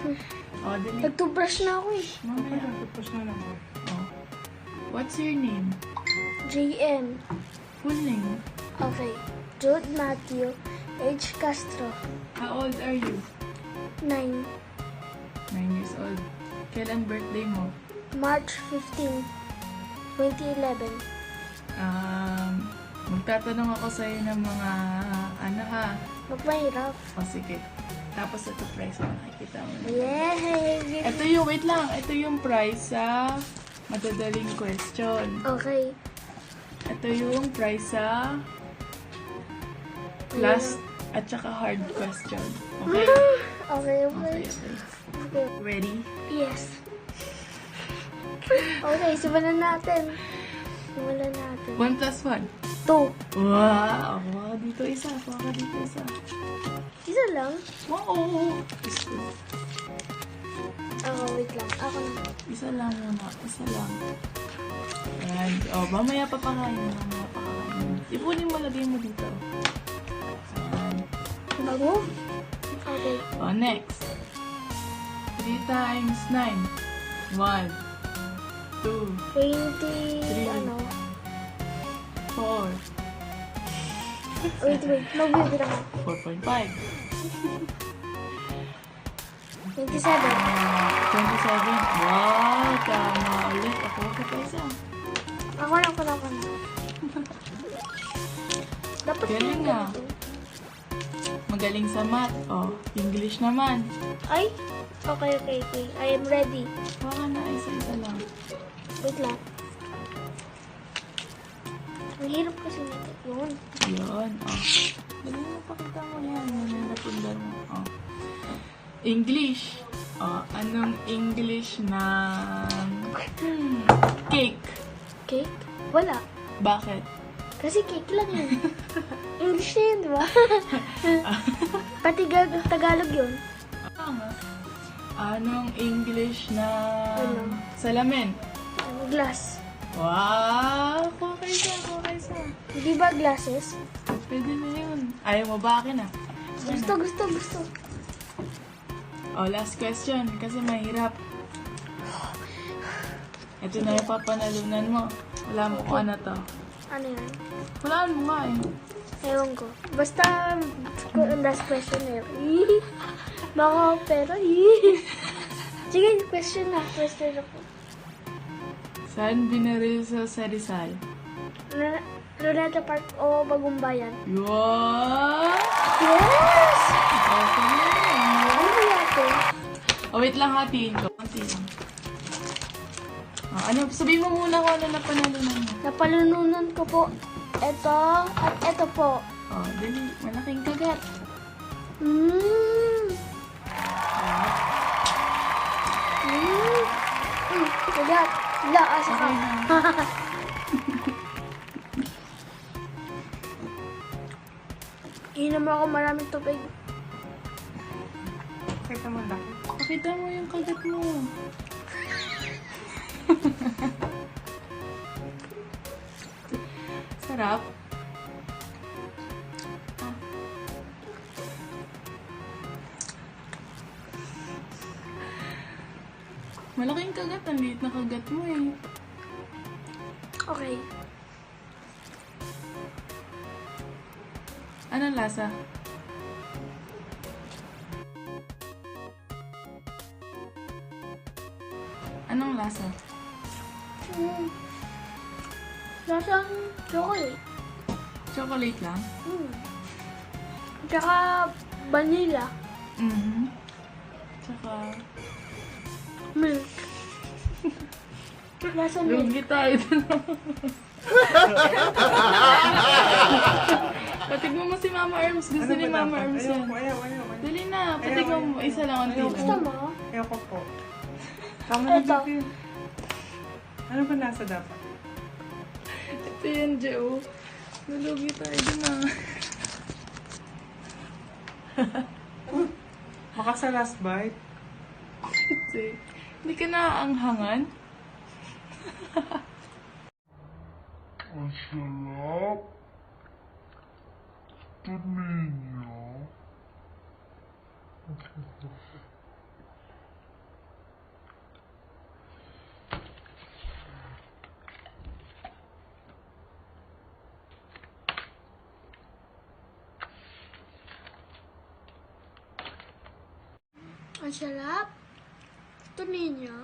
Oh, dali. Nag-toothbrush na ako eh. Mamaya. Tapos na lang. Oh. What's your name? JM. Full name? Okay. Jude Matthew. H. Castro. How old are you? 9. 9 years old. Kailan birthday mo? March 15, 2011. Magtatanong ako sa'yo ng mga ano ha. Magmahirap. O sige. Tapos ito price mo. Nakikita mo. Yay! Ito yung, wait lang. Ito yung price sa madadaling question. Okay. Ito yung price sa last at saka hard question. Okay? Okay, Okay, okay. okay. Okay. Ready? Yes. Okay, simulan natin. Simulan natin. 1 plus 1. 2. Wow! Baka dito isa. Baka dito isa. Isa lang? Oo. Wait lang. Ako na. Isa lang muna. Isa lang. Ayan. O, mamaya papakain mo. Mamaya papakain mo. Ipunin mo, lagay mo dito. Ayan. Bago? Okay. O, next. 3 times 9. 1, 2, 20, ano? 4, Wait. Magbibira ka. 4.5. 27. 27. Wow! Tama ulit. Ako pa isa. Ako na. Dapat Galing nga. Magaling sa math. O, English naman. Ay? Okay. I am ready. Baka na isa-isa lang. Wait lang. Ang hirap kasi nito. Yun. Yun. O. Dali mo, pakita mo yan. Yan yung napundar mo. O. English. O, anong English ng cake? Cake? Wala. Bakit? Kasi cake lang yun. English na yun, di ba? Pati Tagalog yun. Tama. Anong English ng Ano? salamin? Glass. Wow! Okay sa. Di ba glasses? Pwede na yun. Ayaw mo ba akin ah? Gusto. Oh, last question. Kasi mahirap. Ito na yung papanalunan mo. Wala mo kung ano to. Ano yan? Walaan mo nga eh. Ewan ko. Basta, last question na yun. Baka pero, sige, question ako. Saan binaril sa Rizal? Luneta Park o Bagong Bayan? Yun! Yes! Okay na yun. Ano kaya ito? Oh, wait lang, hatiin ko. Ano, sabihin mo muna kung ano na panalunan mo. Napalununan ko po ito at ito po. Oh, dali. Malaking kagat. Kagat. Laas ka. Okay na. Inom ako maraming tubig. Kita mo laki. Pakita mo yung kagat mo. Sarap. Malaking kagat. Ang liit na kagat mo eh. Okay. Anong lasa? Anong lasa? Lasang chocolate. Chocolate lang? Tsaka vanilla. Tsaka... Milk. Lasa milk. Lugi tayo dun. Patignan mo si Mama Erms. Gusto ni Mama Erms yan. Ayaw. Dali na. Patignan mo. Isa lang ang Gusto tila. mo? Ayoko po. Tama na Ito. dito. Ano ba nasa dapat? Ito yan, Joe. Nalugi tayo dun ah. Baka sa last bite. Hindi ka naaanghangan? Ang sarap. Ito ninyo. Ang sarap. Ito ninyo.